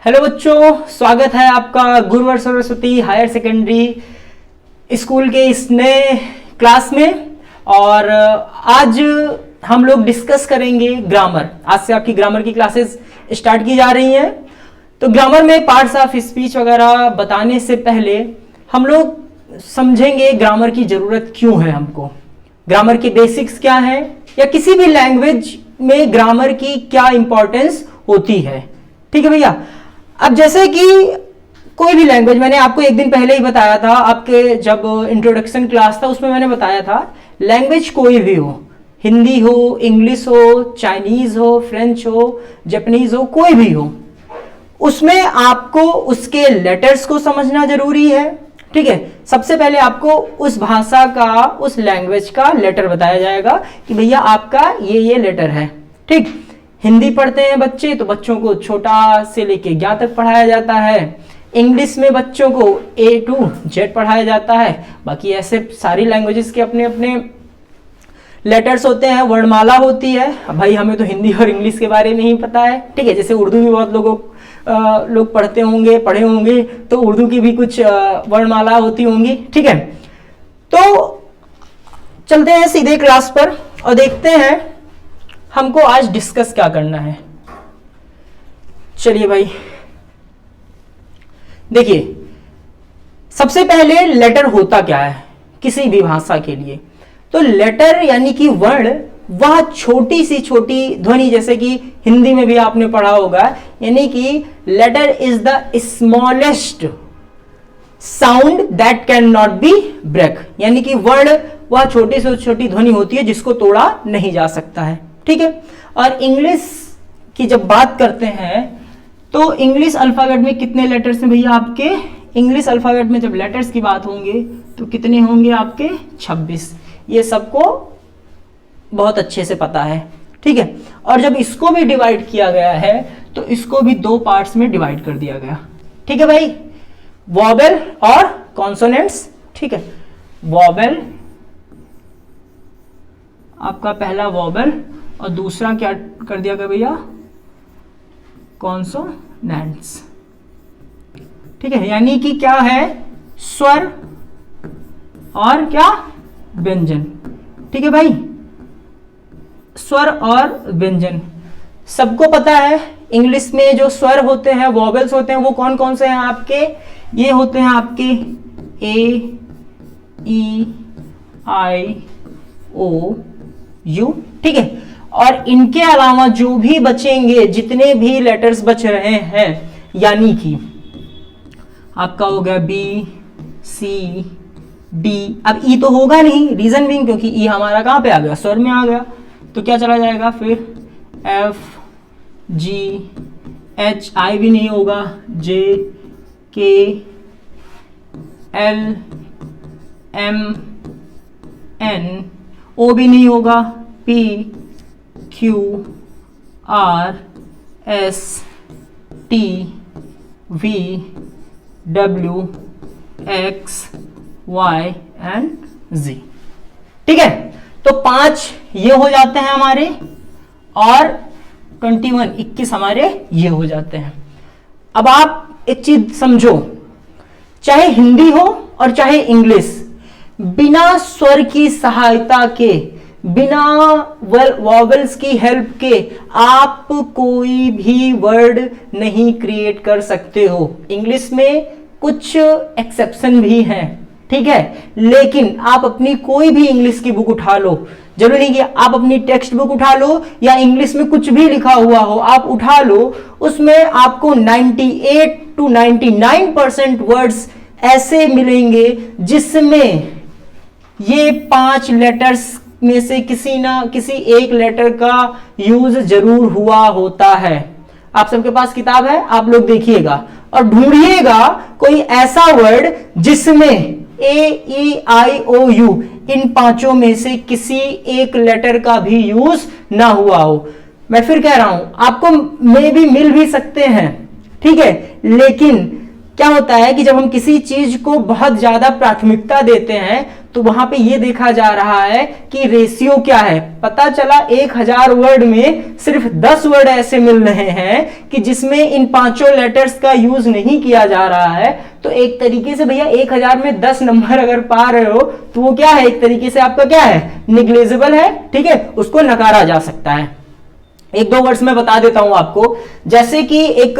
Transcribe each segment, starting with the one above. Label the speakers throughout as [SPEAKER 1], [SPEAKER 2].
[SPEAKER 1] Hello बच्चों, स्वागत है आपका गुरुवर सरस्वती हायर सेकेंडरी स्कूल के इस नए क्लास में। और आज हम लोग डिस्कस करेंगे ग्रामर। आज से आपकी ग्रामर की क्लासेस स्टार्ट की जा रही हैं। तो ग्रामर में पार्ट्स ऑफ स्पीच वगैरह बताने से पहले हम लोग समझेंगे ग्रामर की ज़रूरत क्यों है हमको, ग्रामर के बेसिक्स क्या है, या किसी भी लैंग्वेज में ग्रामर की क्या इंपॉर्टेंस होती है। ठीक है भैया। अब जैसे कि कोई भी लैंग्वेज, मैंने आपको एक दिन पहले ही बताया था, आपके जब इंट्रोडक्शन क्लास था उसमें मैंने बताया था, लैंग्वेज कोई भी हो, हिंदी हो, इंग्लिश हो, चाइनीज हो, फ्रेंच हो, जापानीज हो, कोई भी हो, उसमें आपको उसके लेटर्स को समझना जरूरी है। ठीक है। सबसे पहले आपको उस भाषा का, उस लैंग्वेज का लेटर बताया जाएगा कि भैया आपका ये लेटर है। ठीक। हिंदी पढ़ते हैं बच्चे तो बच्चों को छोटा से लेके ज्ञ तक पढ़ाया जाता है। इंग्लिश में बच्चों को A to Z पढ़ाया जाता है। बाकी ऐसे सारी लैंग्वेजेस के अपने अपने लेटर्स होते हैं, वर्णमाला होती है। अब भाई हमें तो हिंदी और इंग्लिश के बारे में ही पता है। ठीक है। जैसे उर्दू भी बहुत लोग पढ़ते होंगे, पढ़े होंगे, तो उर्दू की भी कुछ वर्णमाला होती होंगी। ठीक है। तो चलते हैं सीधे क्लास पर और देखते हैं हमको आज डिस्कस क्या करना है। चलिए भाई, देखिए सबसे पहले लेटर होता क्या है किसी भी भाषा के लिए। तो लेटर यानी कि वर्ण, वह छोटी सी छोटी ध्वनि, जैसे कि हिंदी में भी आपने पढ़ा होगा, यानी कि letter is the smallest sound that can not be break, यानी कि वर्ण वह छोटी से छोटी ध्वनि होती है जिसको तोड़ा नहीं जा सकता है। ठीक है। और इंग्लिश की जब बात करते हैं तो इंग्लिश अल्फाबेट में कितने लेटर्स हैं भैया आपके? इंग्लिश अल्फाबेट में जब लेटर्स की बात होंगे तो कितने होंगे आपके? 26। ये सबको बहुत अच्छे से पता है। ठीक है। और जब इसको भी डिवाइड किया गया है तो इसको भी दो पार्ट्स में डिवाइड कर दिया गया। ठीक है भाई, वॉवेल और कॉन्सोनेंट्स। ठीक है। वॉवेल, आपका पहला वॉवेल, और दूसरा क्या कर दिया गया भैया? कॉन्सोनेंट्स। ठीक है। यानी कि क्या है? स्वर और क्या? व्यंजन। ठीक है भाई, स्वर और व्यंजन सबको पता है। इंग्लिश में जो स्वर होते हैं, वॉवेल्स होते हैं, वो कौन कौन से हैं आपके? ये होते हैं आपके A, E, I, O, U। ठीक है। और इनके अलावा जो भी बचेंगे, जितने भी लेटर्स बच रहे हैं, यानी कि आपका हो गया B, C, D। अब E तो होगा नहीं, रीजन भी क्योंकि E हमारा कहां पे आ गया? स्वर में आ गया। तो क्या चला जाएगा फिर? F, G, H, I भी नहीं होगा, J, K, L, M, N, O भी नहीं होगा, P, Q, R, S, T, V, W, X, Y and Z। ठीक है। तो 5 ये हो जाते हैं हमारे, और 21 हमारे ये हो जाते हैं। अब आप एक चीज समझो, चाहे हिंदी हो और चाहे इंग्लिश, बिना स्वर की सहायता के, बिना वॉवेल्स की हेल्प के आप कोई भी वर्ड नहीं क्रिएट कर सकते हो। इंग्लिश में कुछ एक्सेप्शन भी हैं। ठीक है। लेकिन आप अपनी कोई भी इंग्लिश की बुक उठा लो, जरूरी नहीं कि आप अपनी टेक्स्ट बुक उठा लो या इंग्लिश में कुछ भी लिखा हुआ हो आप उठा लो, उसमें आपको 98 to 99% वर्ड्स ऐसे मिलेंगे जिसमें ये 5 लेटर्स में से किसी ना किसी एक लेटर का यूज जरूर हुआ होता है। आप सबके पास किताब है, आप लोग देखिएगा और ढूंढिएगा कोई ऐसा वर्ड जिसमें A, E, I, O, U इन 5 में से किसी एक लेटर का भी यूज ना हुआ हो। मैं फिर कह रहा हूं, आपको मे भी मिल भी सकते हैं। ठीक है। लेकिन क्या होता है कि जब हम किसी चीज को बहुत ज्यादा प्राथमिकता देते हैं तो वहां पे ये देखा जा रहा है कि रेशियो क्या है। पता चला 1000 वर्ड में सिर्फ 10 वर्ड ऐसे मिल रहे हैं कि जिसमें इन पांचों लेटर्स का यूज नहीं किया जा रहा है। तो एक तरीके से भैया 1000 में 10 नंबर अगर पा रहे हो तो वो क्या है, एक तरीके से आपका क्या है, निग्लेजेबल है। ठीक है, उसको नकारा जा सकता है। एक दो वर्ड्स में बता देता हूं आपको, जैसे कि एक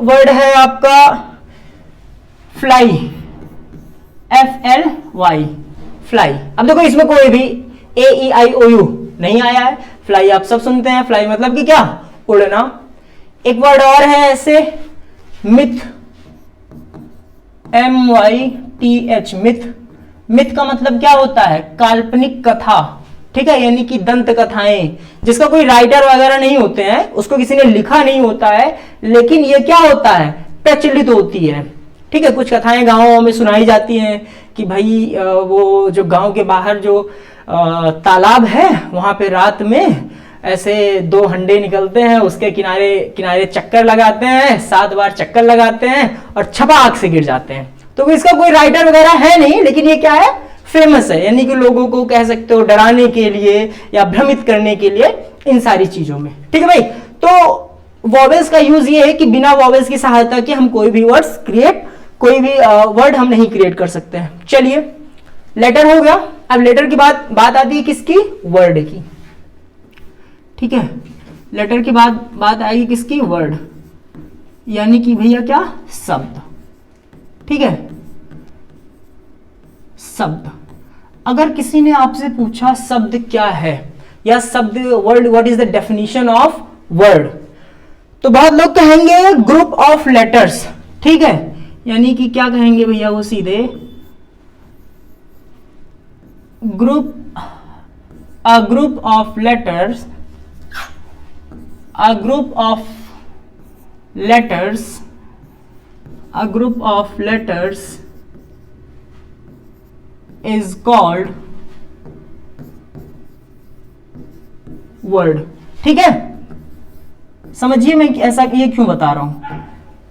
[SPEAKER 1] वर्ड है आपका फ्लाई, FLY, फ्लाई। अब देखो इसमें कोई भी AEIOU नहीं आया है। फ्लाई आप सब सुनते हैं, फ्लाई मतलब कि क्या, उड़ना। एक वर्ड और है ऐसे, मिथ, MYTH, मिथ। मिथ का मतलब क्या होता है, काल्पनिक कथा। ठीक है, यानी कि दंत कथाएं, जिसका कोई राइटर वगैरह नहीं होते हैं, उसको किसी ने लिखा नहीं होता है, लेकिन ये क्या होता है, प्रचलित होती है। ठीक है, कुछ कथाएं गांवों में सुनाई जाती हैं कि भाई वो जो गांव के बाहर जो तालाब है वहां पे रात में ऐसे 2 हंडे निकलते हैं, उसके किनारे किनारे चक्कर लगाते हैं, 7 बार चक्कर लगाते हैं और छपाक से गिर जाते हैं। तो इसका कोई राइटर वगैरह है नहीं, लेकिन ये क्या है, फेमस है, यानी कि लोगों को कह सकते हो डराने के लिए या भ्रमित करने के लिए, इन सारी चीजों में। ठीक है भाई, तो वॉवेल्स का यूज ये है कि बिना वॉवेल्स की सहायता के हम कोई भी वर्ड्स क्रिएट, कोई भी वर्ड हम नहीं क्रिएट कर सकते हैं। चलिए, लेटर हो गया। अब लेटर की बात आती है किसकी, वर्ड की। ठीक है, लेटर के बाद बात आएगी किसकी, वर्ड, यानी कि भैया क्या, शब्द। ठीक है, शब्द। अगर किसी ने आपसे पूछा शब्द क्या है, या शब्द, word, what is the definition of word, तो बहुत लोग कहेंगे ग्रुप ऑफ लेटर्स। ठीक है, यानी कि क्या कहेंगे भैया, वो सीधे group, a group of letters, a group of letters, a group of letters is called word. ठीक है, समझिए मैं ऐसा ये क्यों बता रहा हूं,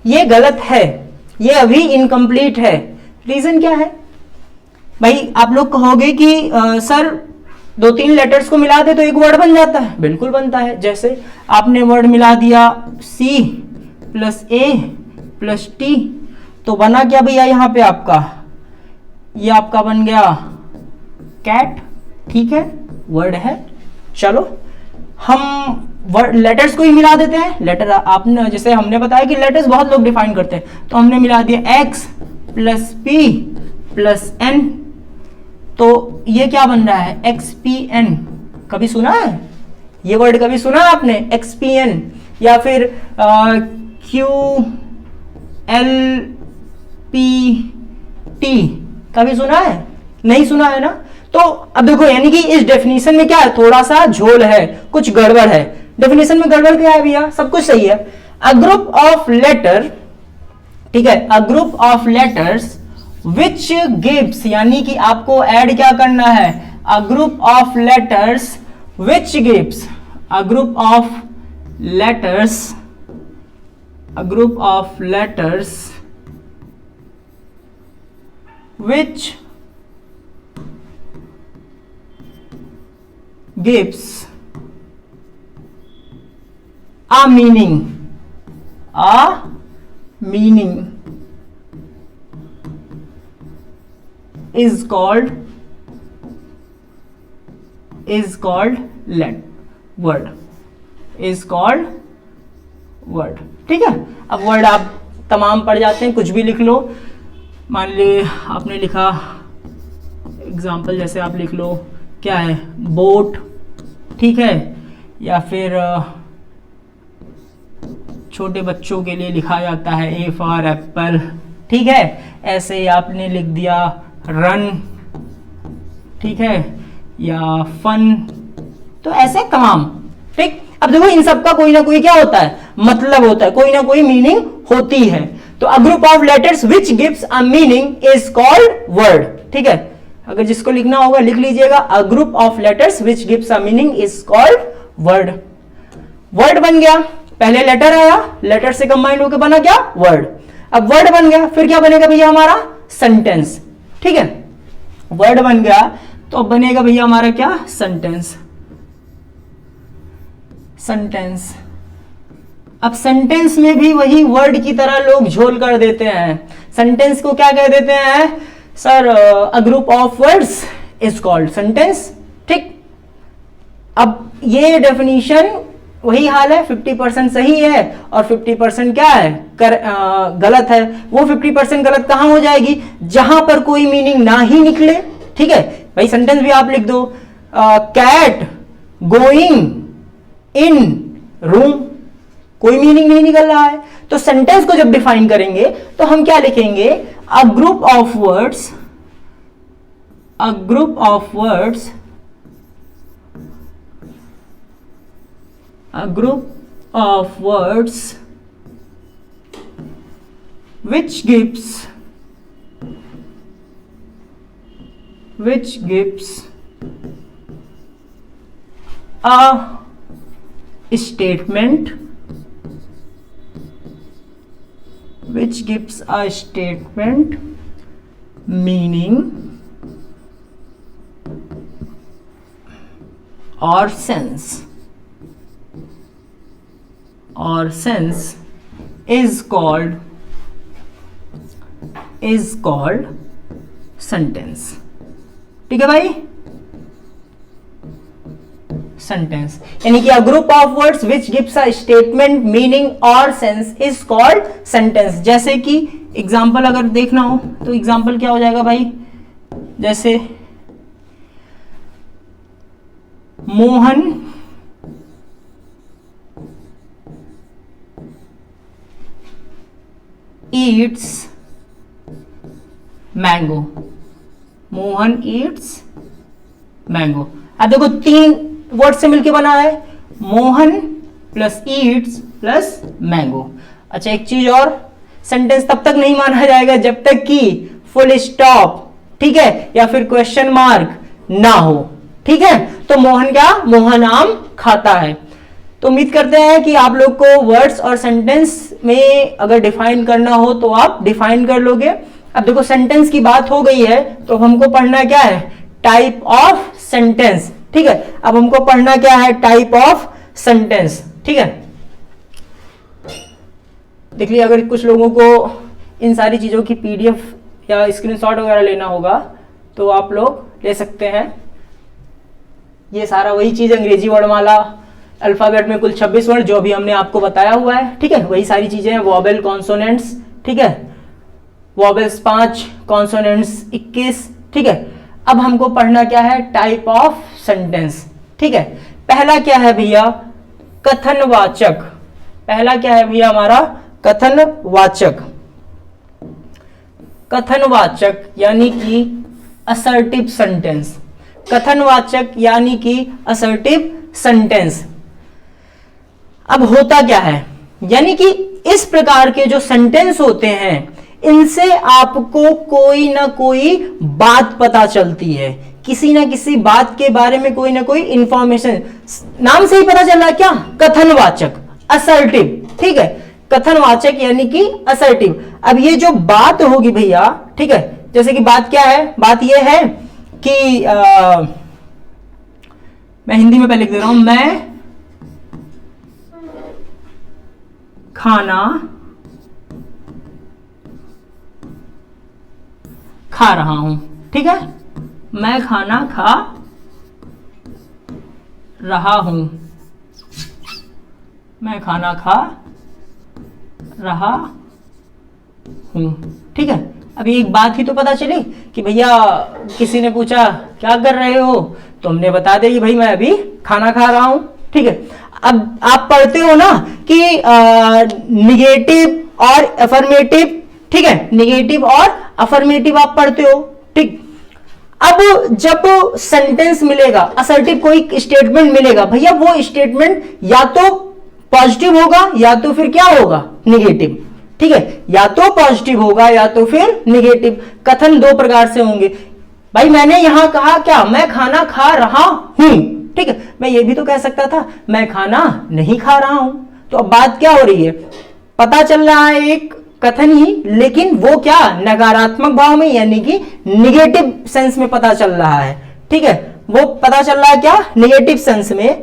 [SPEAKER 1] ये गलत है, ये अभी इनकम्प्लीट है। रीजन क्या है भाई, आप लोग कहोगे कि सर 2-3 लेटर्स को मिला दे तो एक वर्ड बन जाता है। बिल्कुल बनता है। जैसे आपने वर्ड मिला दिया C + A + T, तो बना क्या भैया यहाँ पे आपका, ये आपका बन गया कैट। ठीक है, वर्ड है। चलो हम वर्ड लेटर्स को ही मिला देते हैं। लेटर आपने, जैसे हमने बताया कि लेटर्स बहुत लोग डिफाइन करते हैं, तो हमने मिला दिया X + P + N, तो ये क्या बन रहा है, XPN। कभी सुना है ये वर्ड, कभी सुना है आपने XPN, या फिर QLPT, कभी सुना है, नहीं सुना है ना। तो अब देखो, यानी कि इस डेफिनेशन में क्या है, थोड़ा सा झोल है, कुछ गड़बड़ है। डेफिनेशन में गड़बड़ क्या है भैया, सब कुछ सही है। अ ग्रुप ऑफ लेटर, ठीक है, a group of letters which gives, यानी कि आपको ऐड क्या करना है, a group of letters which gives, a group of letters, a group of letters which gives a meaning is called word। ठीक है, अब वर्ड आप तमाम पढ़ जाते हैं, कुछ भी लिख लो। मान ली आपने लिखा एग्जाम्पल, जैसे आप लिख लो क्या है, बोट। ठीक है, या फिर छोटे बच्चों के लिए लिखा जाता है A फॉर एप्पल। ठीक है, ऐसे ही आपने लिख दिया रन। ठीक है, या फन, तो ऐसे तमाम। ठीक, अब देखो इन सब का कोई ना कोई क्या होता है, मतलब होता है, कोई ना कोई मीनिंग होती है। तो a group of letters which gives a meaning is called word. ठीक है, अगर जिसको लिखना होगा लिख लीजिएगा, a group of letters which gives a meaning is called word. Word बन गया, पहले लेटर आया, लेटर से कंबाइंड होकर बना क्या, वर्ड। अब वर्ड बन गया, फिर क्या बनेगा भैया हमारा, सेंटेंस। ठीक है, वर्ड बन गया तो अब बनेगा भैया हमारा क्या, सेंटेंस। सेंटेंस, अब सेंटेंस में भी वही वर्ड की तरह लोग झोल कर देते हैं। सेंटेंस को क्या कह देते हैं sir, a group of words is called sentence. ठीक, अब ये डेफिनेशन वही हाल है, 50% सही है और 50% क्या है, गलत है। वो 50% गलत कहां हो जाएगी, जहां पर कोई मीनिंग ना ही निकले। ठीक है भाई, सेंटेंस भी आप लिख दो, कैट गोइंग इन रूम, कोई मीनिंग नहीं निकल रहा है। तो सेंटेंस को जब डिफाइन करेंगे तो हम क्या लिखेंगे, a group of words, a group of words, a group of words which gives a statement, which gives a statement, meaning or sense, is called sentence। ठीक है भाई, सेंटेंस यानी कि a group of words which gives a statement, meaning और sense is called sentence. जैसे कि example अगर देखना हो तो एग्जांपल क्या हो जाएगा भाई, जैसे Mohan eats mango, Mohan eats mango। अब देखो 3 वर्ड से मिलके बना है, Mohan plus eats plus mango. अच्छा एक चीज और, सेंटेंस तब तक नहीं माना जाएगा जब तक कि फुल स्टॉप, ठीक है, या फिर क्वेश्चन मार्क ना हो। ठीक है, तो मोहन क्या, मोहन आम खाता है। तो उम्मीद करते हैं कि आप लोग को वर्ड्स और सेंटेंस में अगर डिफाइन करना हो तो आप डिफाइन कर लोगे। अब देखो सेंटेंस की बात हो गई है तो हमको पढ़ना क्या है, टाइप ऑफ सेंटेंस। ठीक है, अब हमको पढ़ना क्या है, टाइप ऑफ सेंटेंस। ठीक है, देख लिया, अगर कुछ लोगों को इन सारी चीजों की पीडीएफ या स्क्रीनशॉट वगैरह लेना होगा तो आप लोग ले सकते हैं। ये सारा वही चीज, अंग्रेजी वर्णमाला, अल्फाबेट में कुल 26 वर्ड जो अभी हमने आपको बताया हुआ है। ठीक है, वही सारी चीजें हैं, वॉवेल कॉन्सोनेंट्स। ठीक है, वॉवेल्स 5, कॉन्सोनेंट्स 21। ठीक है, अब हमको पढ़ना क्या है, टाइप ऑफ सेंटेंस। ठीक है, पहला क्या है भैया, कथनवाचक। पहला क्या है भैया हमारा, कथनवाचक। कथनवाचक यानी कि असर्टिव सेंटेंस। कथनवाचक यानी कि असर्टिव सेंटेंस। अब होता क्या है, यानी कि इस प्रकार के जो सेंटेंस होते हैं इनसे आपको कोई ना कोई बात पता चलती है, किसी ना किसी बात के बारे में कोई ना कोई इंफॉर्मेशन, नाम से ही पता चल रहा है क्या, कथनवाचक, असर्टिव। ठीक है, कथनवाचक यानी कि असर्टिव। अब ये जो बात होगी भैया, ठीक है, जैसे कि बात क्या है, बात ये है कि मैं हिंदी में पहले लिख दे रहा हूं, मैं खाना खा रहा हूं। ठीक है, मैं खाना खा रहा हूं, मैं खाना खा रहा हूं। ठीक है, अभी एक बात ही तो पता चली कि भैया किसी ने पूछा क्या कर रहे हो, तो हमने बता दिया कि भाई मैं अभी खाना खा रहा हूं। ठीक है, अब आप पढ़ते हो ना कि निगेटिव और अफर्मेटिव। ठीक है, निगेटिव और अफर्मेटिव आप पढ़ते हो। ठीक, अब जब सेंटेंस मिलेगा, असर्टिव कोई स्टेटमेंट मिलेगा, भैया वो स्टेटमेंट या तो पॉजिटिव होगा या तो फिर क्या होगा, निगेटिव। ठीक है, या तो पॉजिटिव होगा या तो फिर निगेटिव। कथन 2 प्रकार से होंगे। भाई मैंने यहां कहा क्या, मैं खाना खा रहा हूं। ठीक है, मैं ये भी तो कह सकता था मैं खाना नहीं खा रहा हूं। तो अब बात क्या हो रही है, पता चल रहा है एक कथन ही, लेकिन वो क्या नकारात्मक भाव में यानी कि निगेटिव सेंस में पता चल रहा है। ठीक है, वो पता चल रहा है क्या निगेटिव सेंस में।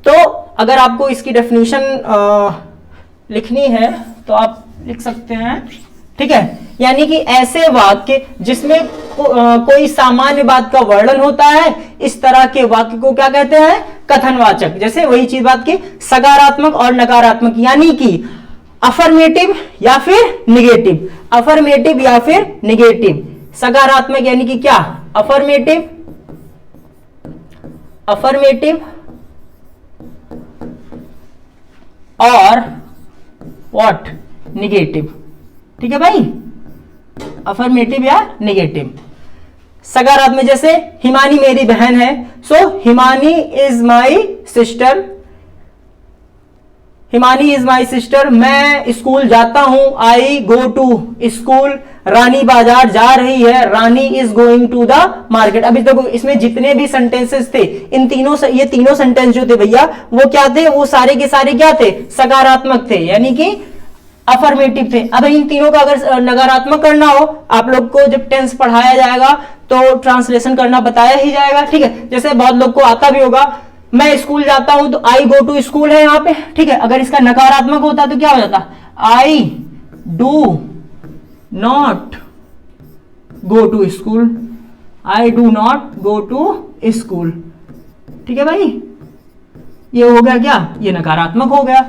[SPEAKER 1] तो अगर आपको इसकी डेफिनेशन लिखनी है तो आप लिख सकते हैं। ठीक है, यानी कि ऐसे वाक्य जिसमें कोई सामान्य बात का वर्णन होता है, इस तरह के वाक्य को क्या कहते हैं कथनवाचक। जैसे वही चीज बात की सकारात्मक और नकारात्मक, यानी कि अफर्मेटिव या फिर निगेटिव, अफर्मेटिव या फिर निगेटिव। सकारात्मक यानी कि क्या अफर्मेटिव, अफर्मेटिव और व्हाट निगेटिव। ठीक है भाई, अफर्मेटिव या निगेटिव। सकारात्मक जैसे हिमानी मेरी बहन है, so Himani is my sister, Himani is my sister. मैं स्कूल जाता हूं, आई गो टू स्कूल। रानी बाजार जा रही है, Rani is going to the market. अभी देखो इसमें जितने भी सेंटेंसेस थे, इन तीनों ये तीनों सेंटेंस जो थे भैया वो क्या थे, वो सारे के सारे क्या थे सकारात्मक थे, यानी कि अफर्मेटिव थे। अब इन तीनों का अगर नकारात्मक करना हो, आप लोग को जब टेंस पढ़ाया जाएगा तो ट्रांसलेशन करना बताया ही जाएगा। ठीक है, जैसे बहुत लोग को आता भी होगा, मैं स्कूल जाता हूं तो आई गो टू स्कूल है यहाँ पे। ठीक है, अगर इसका नकारात्मक होता तो क्या हो जाता, I do not go to school, I do not go to school. ठीक है भाई, ये हो गया क्या, ये नकारात्मक हो गया।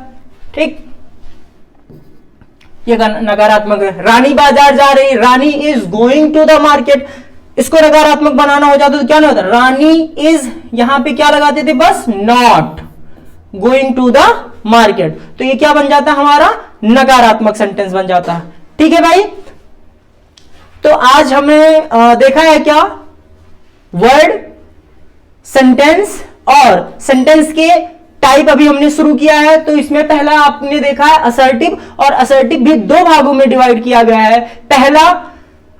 [SPEAKER 1] ठीक, ये नकारात्मक है। रानी बाजार जा रही, Rani is going to the market. इसको नकारात्मक बनाना हो जाता तो क्या नहीं होता, रानी इज यहां पे क्या लगाते थे बस not going to the market, तो ये क्या बन जाता हमारा नकारात्मक सेंटेंस बन जाता। ठीक है भाई, तो आज हमने देखा है क्या वर्ड, सेंटेंस और सेंटेंस के टाइप अभी हमने शुरू किया है। तो इसमें पहला आपने देखा है असर्टिव, और असर्टिव भी दो भागों में डिवाइड किया गया है। पहला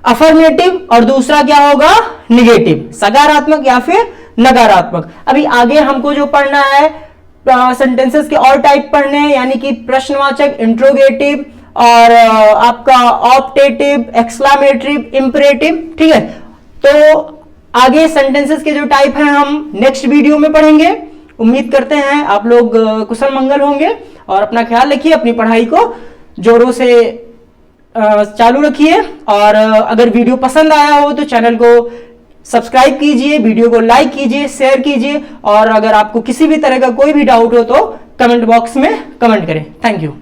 [SPEAKER 1] अफर्मेटिव और दूसरा क्या होगा निगेटिव, सकारात्मक या फिर नकारात्मक। अभी आगे हमको जो पढ़ना है सेंटेंसेस के और टाइप पढ़ने हैं, यानी कि प्रश्नवाचक, इंट्रोगेटिव और आपका ऑप्टेटिव, एक्सक्लामेटरी, इंपरेटिव। ठीक है, तो आगे सेंटेंसेस के जो टाइप हैं हम नेक्स्ट वीडियो में पढ़ेंगे। उम्मीद करते हैं आप लोग कुशल मंगल होंगे, और अपना ख्याल रखिए, अपनी पढ़ाई को जोरों से चालू रखिए। और अगर वीडियो पसंद आया हो तो चैनल को सब्सक्राइब कीजिए, वीडियो को लाइक कीजिए, शेयर कीजिए, और अगर आपको किसी भी तरह का कोई भी डाउट हो तो कमेंट बॉक्स में कमेंट करें। Thank you.